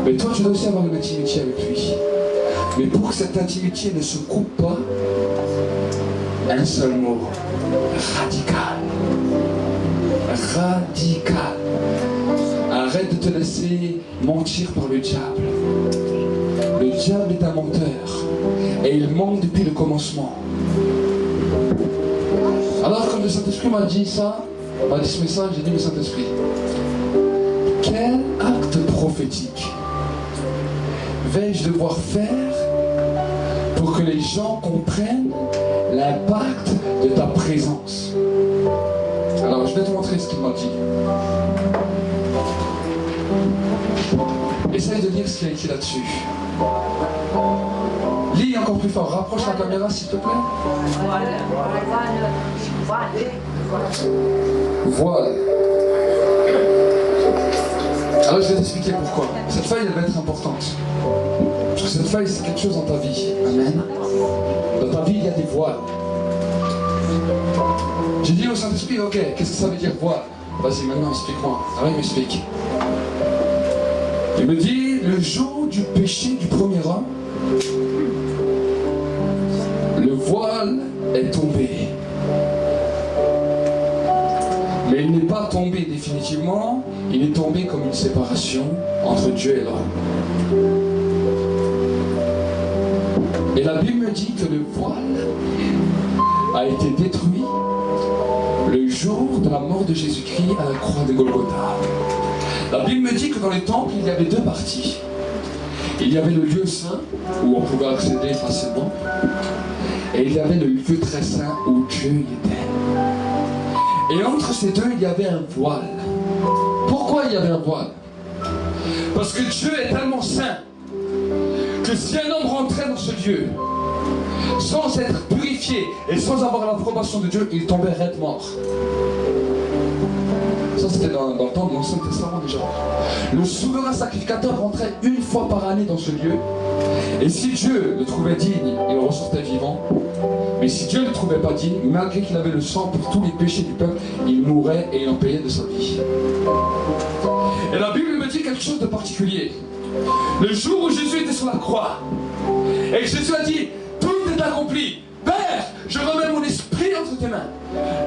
Mais toi, tu dois aussi avoir une intimité avec lui. Mais pour que cette intimité ne se coupe pas, un seul mot, radical. Radical. Arrête de te laisser mentir par le diable. Le diable est un menteur. Et il ment depuis le commencement. Alors quand le Saint-Esprit m'a dit ça, m'a dit ce message, j'ai dit, mais Saint-Esprit, quel acte prophétique vais-je devoir faire pour que les gens comprennent l'impact de ta présence? Alors je vais te montrer ce qu'il m'a dit. Essaye de lire ce qu'il y a écrit là-dessus. Lis encore plus fort, rapproche la caméra s'il te plaît. Voilà. Alors je vais t'expliquer pourquoi. Cette feuille elle va être importante. Parce que cette feuille c'est quelque chose dans ta vie. Amen. Dans ta vie il y a des voiles. J'ai dit au Saint-Esprit, ok, qu'est-ce que ça veut dire voile? Vas-y maintenant explique-moi. Alors il m'explique. Il me dit, le jour du péché du premier homme, le voile est tombé. Mais il n'est pas tombé définitivement, il est tombé comme une séparation entre Dieu et l'homme. Et la Bible me dit que le voile a été détruit le jour de la mort de Jésus-Christ à la croix de Golgotha. La Bible me dit que dans les temples, il y avait deux parties. Il y avait le lieu saint, où on pouvait accéder facilement, et il y avait le lieu très saint où Dieu y était. Et entre ces deux, il y avait un voile. Pourquoi il y avait un voile? Parce que Dieu est tellement saint que si un homme rentrait dans ce lieu sans être purifié et sans avoir l'approbation de Dieu, il tombait raide mort. Ça c'était dans le temps de l'Ancien Testament déjà. Le souverain sacrificateur rentrait une fois par année dans ce lieu, et si Dieu le trouvait digne, il ressortait vivant. Mais si Dieu ne le trouvait pas digne, malgré qu'il avait le sang pour tous les péchés du peuple, il mourait et il en payait de sa vie. Et la Bible me dit quelque chose de particulier. Le jour où Jésus était sur la croix, et Jésus a dit, tout est accompli. Père, je remets mon esprit entre tes mains.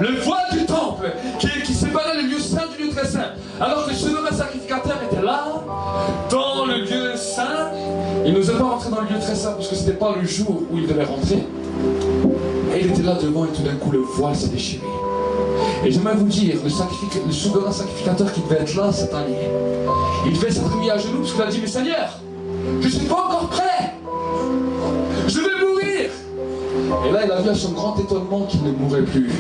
Le voile du temple qui séparait le lieu saint du lieu très saint. Alors que le souverain sacrificateur était là, dans le lieu saint. Il n'osait pas rentrer dans le lieu très saint parce que ce n'était pas le jour où il devait rentrer. Et il était là devant et tout d'un coup le voile s'est déchiré. Et j'aimerais vous dire, le souverain sacrificateur qui devait être là cette année, il devait s'être mis à genoux parce qu'il a dit, mais Seigneur, je ne suis pas encore prêt. Je vais mourir. Et là, il a vu à son grand étonnement qu'il ne mourrait plus.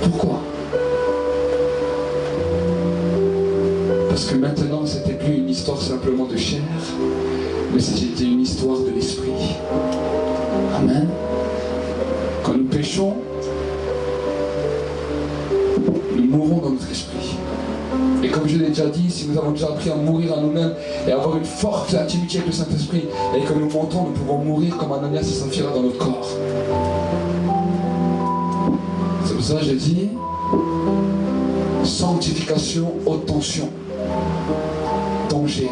Pourquoi? Parce que maintenant, c'était plus une histoire simplement de chair, mais c'était une histoire de l'esprit. Amen. Quand nous péchons, nous mourons dans notre esprit. Et comme je l'ai déjà dit, si nous avons déjà appris à mourir à nous-mêmes et à avoir une forte intimité avec le Saint-Esprit, et que nous montons, nous pouvons mourir comme Ananias et Saphira dans notre corps. C'est pour ça que j'ai dit, sanctification, haute tension, danger.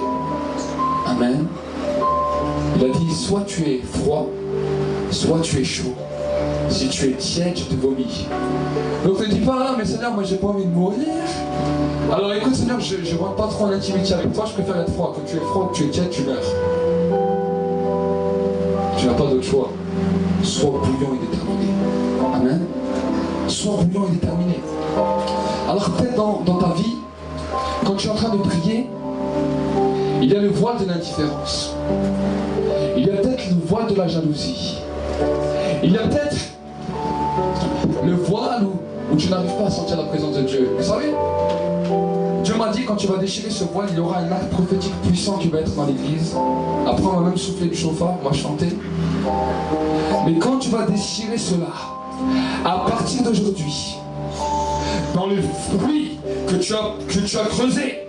Amen. Il a dit, soit tu es froid, soit tu es chaud. Si tu es tiède, je te vomis. Donc ne dis pas, ah, mais Seigneur, moi j'ai pas envie de mourir. Alors écoute Seigneur, je ne rentre pas trop en intimité avec toi, je préfère être froid. Quand tu es froid, tu es tiède, tu meurs. Tu n'as pas d'autre choix. Sois bouillant et déterminé. Amen. Sois bouillant et déterminé. Alors peut-être dans ta vie, quand tu es en train de prier, il y a le voile de l'indifférence. Il y a peut-être le voile de la jalousie. Il y a peut-être le voile où tu n'arrives pas à sentir la présence de Dieu. Vous savez, Dieu m'a dit, quand tu vas déchirer ce voile, il y aura un acte prophétique puissant qui va être dans l'église. Après, on va même souffler du chauffard, on va chanter. Mais quand tu vas déchirer cela, à partir d'aujourd'hui, dans le fruit que tu as creusé,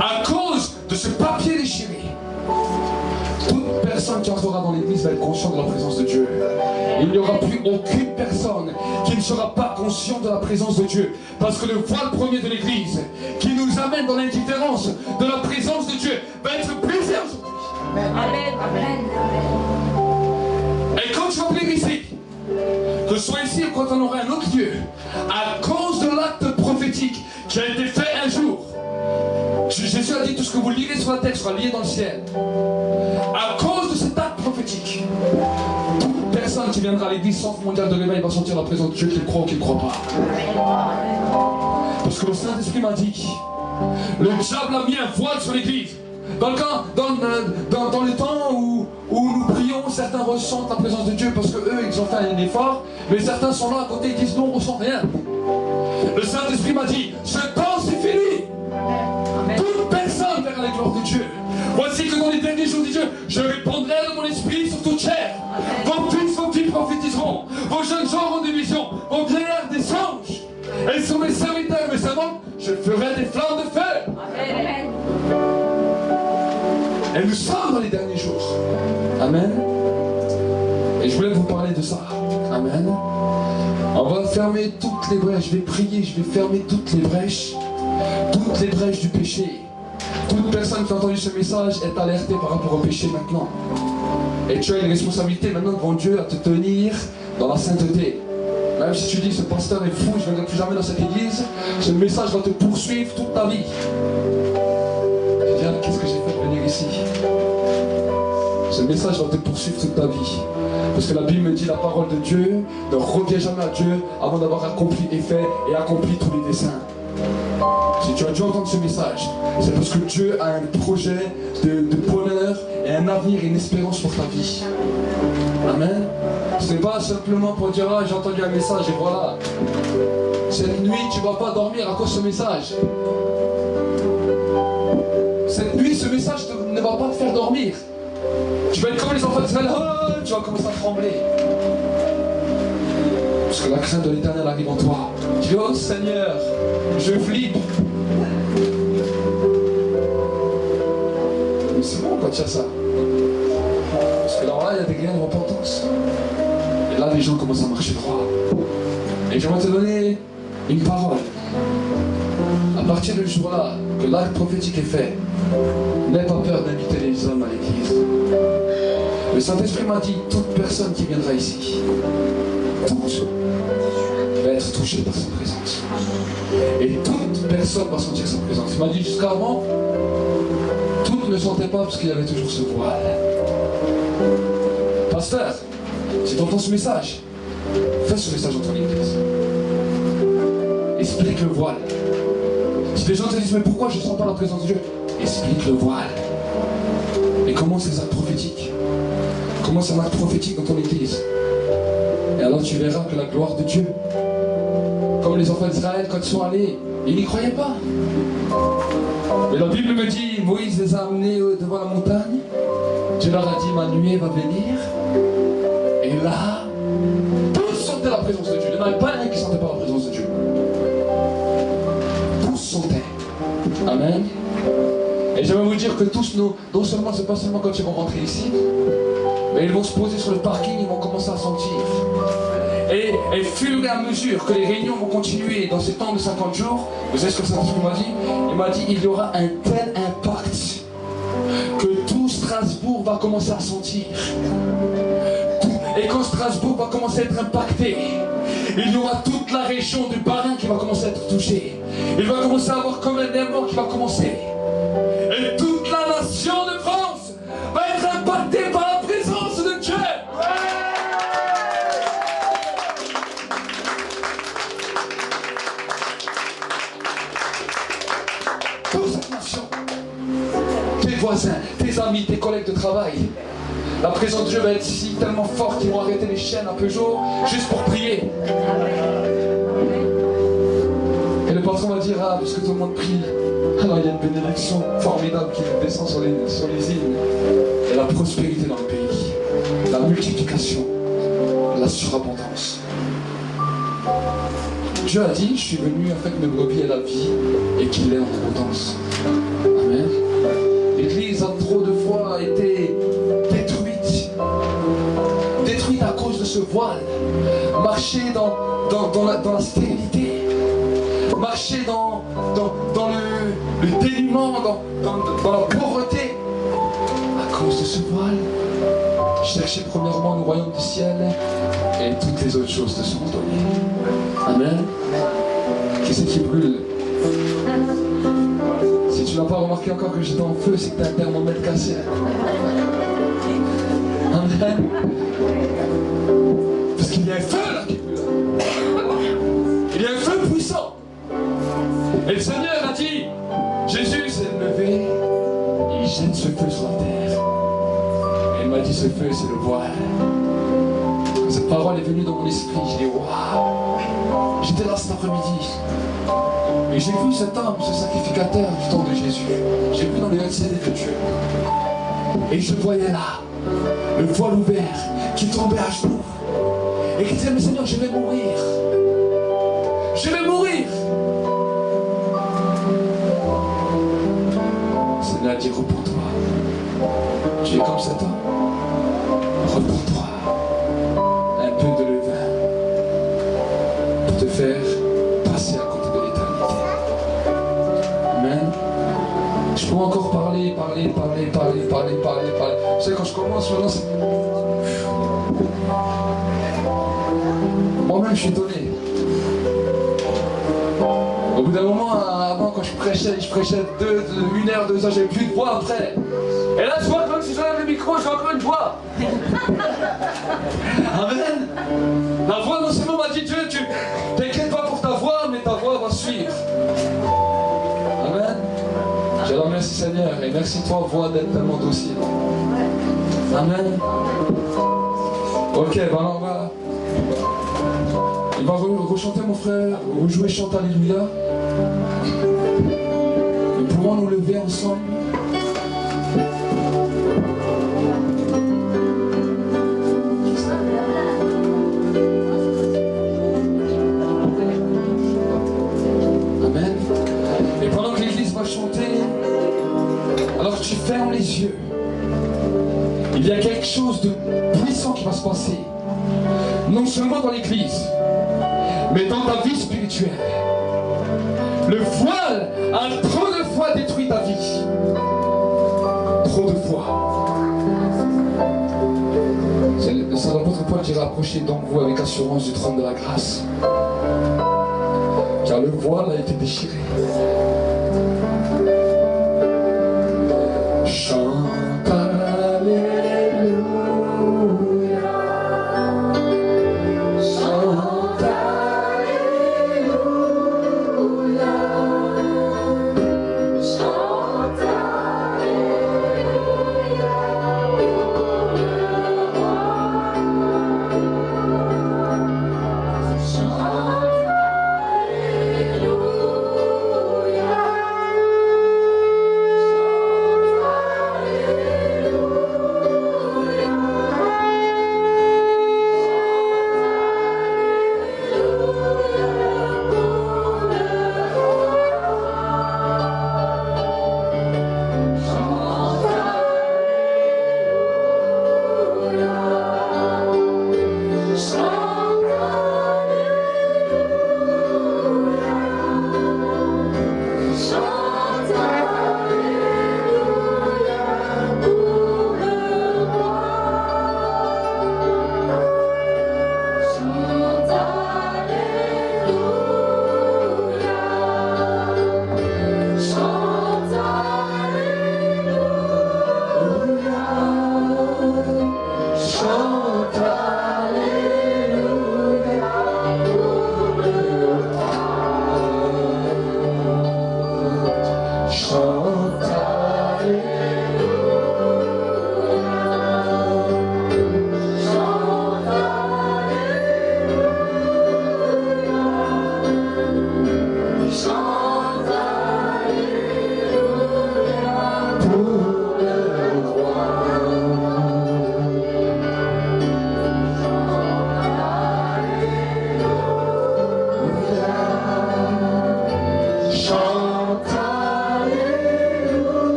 à cause de ce papier déchiré, toute personne qui entrera viendra dans l'église va être conscient de la présence de Dieu. Il n'y aura plus aucune personne qui ne sera pas consciente de la présence de Dieu. Parce que le voile premier de l'église, qui nous amène dans l'indifférence de la présence de Dieu, va être brisé aujourd'hui. Amen. Amen. Et quand tu vas venir ici, que ce soit ici ou quand on aura un autre lieu, à cause de l'acte prophétique qui a été fait un jour, Jésus a dit tout ce que vous lirez sur la terre sera lié dans le ciel. À cause de cet acte prophétique, toute personne qui viendra à l'église centre mondial de réveil va sentir la présence de Dieu, qu'il croit ou qu'il ne croit pas. Parce que le Saint-Esprit m'a dit, le diable a mis un voile sur l'église. Dans le temps où nous prions, certains ressentent la présence de Dieu parce qu'eux, ils ont fait un effort, mais certains sont là à côté, ils disent non, on ne ressent rien. Le Saint-Esprit m'a dit, ce temps c'est fini. Toute personne verra la gloire de Dieu. Voici que dans les derniers jours, dit Dieu, je répandrai de mon esprit sur toute chair. Vos fils, vos filles prophétiseront. Vos jeunes gens auront des visions. Vos vieillards des songes. Et sur mes serviteurs et mes servantes, je ferai des flammes de feu. Amen. Et nous sommes dans les derniers jours. Amen. Et je voulais vous parler de ça. Amen. On va fermer toutes les brèches. Je vais prier, je vais fermer toutes les brèches. Toutes les brèches du péché. Toute personne qui a entendu ce message est alertée par rapport au péché maintenant. Et tu as une responsabilité maintenant devant Dieu à te tenir dans la sainteté. Même si tu dis ce pasteur est fou, je ne viendrai plus jamais dans cette église, ce message va te poursuivre toute ta vie. Je dis, qu'est-ce que j'ai fait de venir ici? Ce message va te poursuivre toute ta vie. Parce que la Bible me dit la parole de Dieu ne revient jamais à Dieu avant d'avoir accompli et fait et accompli tous les desseins. Si tu as dû entendre ce message, c'est parce que Dieu a un projet de bonheur et un avenir et une espérance pour ta vie. Amen. Ce n'est pas simplement pour dire ah j'ai entendu un message et voilà. Cette nuit tu ne vas pas dormir à cause de ce message. Cette nuit ce message ne va pas te faire dormir. Tu vas être comme les enfants d'Israël, oh, tu vas commencer à trembler. Parce que la crainte de l'Éternel arrive en toi. Tu dis oh Seigneur, je flippe. Mais c'est bon quand tu as ça. Parce que là, il y a des grains de repentance. Et là, les gens commencent à marcher droit. Et j'aimerais te donner une parole. À partir de ce jour-là, que l'acte prophétique est fait, n'aie pas peur d'inviter les hommes à l'église. Le Saint-Esprit m'a dit, toute personne qui viendra ici, toute, va être touchée par sa présence. Et toute personne va sentir sa présence. Il m'a dit jusqu'avant, toutes ne sentaient pas parce qu'il y avait toujours ce voile. Pasteur, si tu entends ce message, fais ce message dans ton église. Explique le voile. Si les gens te disent, mais pourquoi je ne sens pas la présence de Dieu? Explique le voile. Et commence les actes prophétiques. Commence un acte prophétique dans ton église. Et alors tu verras que la gloire de Dieu, comme les enfants d'Israël, quand ils sont allés, ils n'y croyaient pas. Mais la Bible me dit, Moïse les a amenés devant la montagne. Dieu leur a dit, ma nuée va venir. Et là, tous sentaient la présence de Dieu. Il n'y en avait pas un qui ne sentait pas la présence de Dieu. Tous sentaient. Amen. Et j'aimerais vous dire que tous, non seulement, c'est pas seulement quand ils vont rentrer ici, mais ils vont se poser sur le parking, ils vont commencer à sentir. Et fur et à mesure que les réunions vont continuer dans ces temps de 50 jours, vous savez ce que Saint-Esprit m'a dit? Il m'a dit, il y aura un tel impact que tout Strasbourg va commencer à sentir. Et quand Strasbourg va commencer à être impacté, il y aura toute la région du Bas-Rhin qui va commencer à être touchée. Il va commencer à avoir comme un démon qui va commencer. Et toute la nation de France va être impactée par la présence de Dieu. Toute cette nation, tes voisins, tes amis, tes collègues de travail, la présence de Dieu va être si tellement forte qu'ils vont arrêter les chaînes à Peugeot juste pour prier. Et le patron va dire, ah, parce que tout le monde prie, alors il y a une bénédiction formidable qui descend sur les îles. Et la prospérité dans le pays, la multiplication, la surabondance. Dieu a dit, je suis venu afin que mes brebis aient la vie et qu'il ait en abondance. Amen. L'Église a trop de fois été détruite ce voile, marcher dans la stérilité, marcher dans le dénuement, dans la pauvreté, à cause de ce voile. Cherchez premièrement le royaume du ciel et toutes les autres choses te seront données. Amen. Qu'est-ce qui brûle? Si tu n'as pas remarqué encore que j'étais en feu, c'est que tu as un thermomètre cassé. Amen. Parce qu'il y a un feu là qui brûle. Il y a un feu puissant. Et le Seigneur a dit, Jésus s'est levé, il jette ce feu sur la terre. Et il m'a dit, ce feu, c'est le voile. Quand cette parole est venue dans mon esprit, j'ai dit, waouh. J'étais là cet après-midi. Et j'ai vu cet homme, ce sacrificateur du temps de Jésus. J'ai vu dans les CD de Dieu. Et je voyais là, le voile ouvert, qui tombait à genoux. Et qui disait, mais Seigneur, je vais mourir. Je vais mourir. Le Seigneur a dit, repens-toi. Tu es comme cet homme. Repens-toi. Un peu de levain pour te faire passer à côté de l'éternité. Amen. Je peux encore parler. Vous savez, quand je commence maintenant, c'est... Moi-même, je suis étonné. Au bout d'un moment, avant, quand je prêchais 1 heure, 2 heures, j'avais plus de voix après. Et là, je vois que même si j'enlève le micro, j'ai encore une voix. Amen. La voix, non seulement m'a dit Dieu, tu t'inquiètes pas pour ta voix, mais ta voix va suivre. Amen. Je te remercie Seigneur et merci toi, voix, d'être tellement docile. Amen. Ok, ben alors il va rechanter mon frère, rejouer Chante Alléluia. Nous pourrons nous lever ensemble. Amen. Et pendant que l'église va chanter, alors que tu fermes les yeux, il y a quelque chose de puissant qui va se passer. Non seulement dans l'église, mais dans ta vie spirituelle. Le voile a trop de fois détruit ta vie. Trop de fois. C'est l'apôtre Paul qui rapprochait donc vous avec assurance du trône de la grâce. Car le voile a été déchiré. Chante Alléluia. Chante Alléluia. Chante Alléluia pour le roi. Chante Alléluia.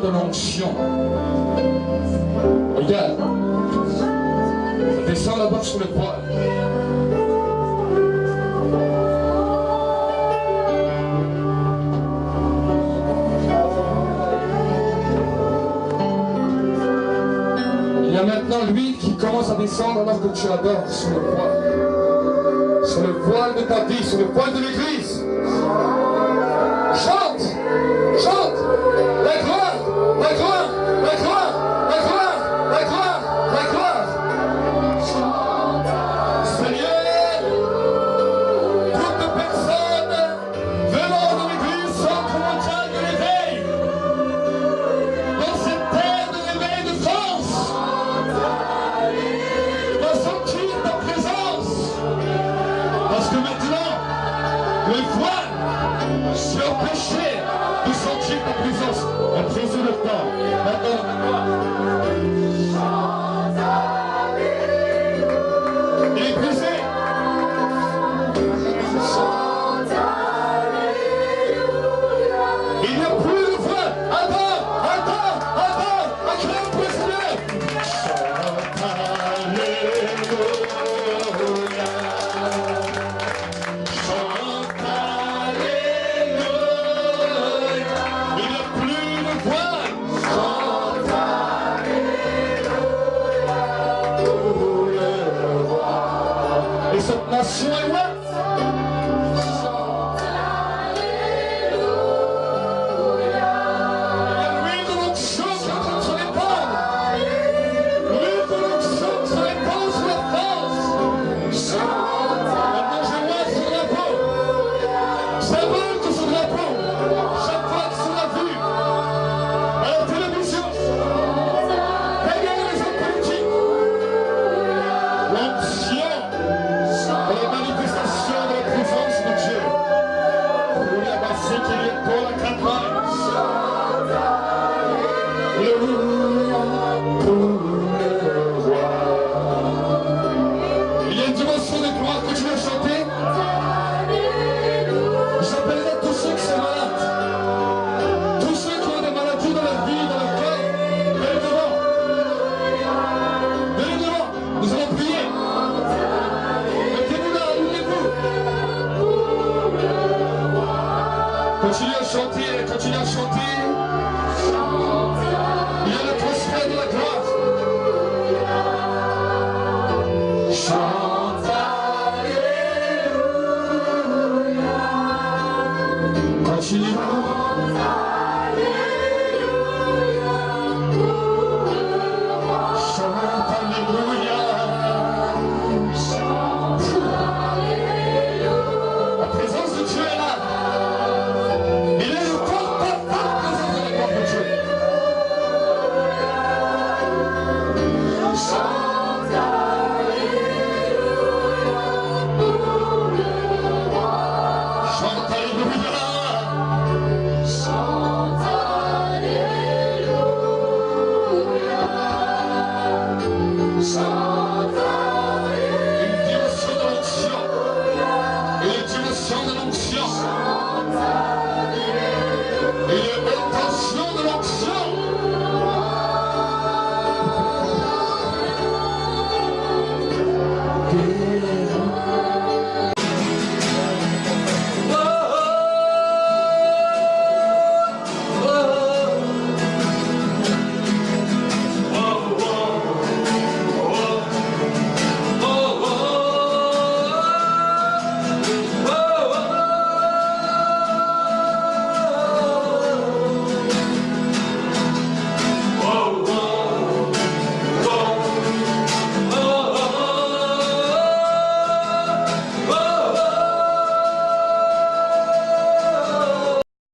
de l'onction. Regarde. Ça descend là-bas sur le poil. Il y a maintenant l'huile qui commence à descendre alors que tu adores sur le poil. Sur le voile de ta vie, sur le voile de l'église. Chante, chante, la gloire, la gloire, la gloire, la gloire, la gloire, la gloire. Seigneur, toutes les personnes venant de l'église sentent mon montagne de l'éveil. Dans cette terre de l'éveil de France, va sentir ta présence. Parce que maintenant, le voile s'est empêché de sentir ta présence. À présent le temps. Maintenant, il est brisé. Il n'y a plus de voile. Attends, attends, attends. Acclame pour le Seigneur. Chante Alléluia. Chante Alléluia. Il n'y a plus de voile. Chante Alléluia pour le roi. Et cette nation est loin. L'huile de l'onction qui est en train de se répandre. L'huile de l'onction qui se répand sur la France. Maintenant je vois ce drapeau. Ça vole que ce drapeau. Chaque fois que sur la vue, à la télévision, derrière les hommes politiques, l'onction est la manifestation de la présence de Dieu. Pour y avoir ce qui est pour la campagne. Alléluia pour le roi. Il y a une dimension de gloire que tu veux chanter. J'appellerai tous ceux qui sont malades. Tous ceux qui ont des maladies dans leur vie, dans leur corps. Venez devant. Venez devant. Nous allons prier. Mettez-vous là, ouvrez-vous. Continuez à chanter, continuez à chanter. Il y a le transfert de la gloire. Chante Alléluia. Continue. Chante Alléluia. La présence de Dieu est là. Il est le porte-parole présence de la gloire de Dieu. Chante Alléluia. Une dimension de l'onction. Une dimension de l'onction. Une intention de l'onction. Que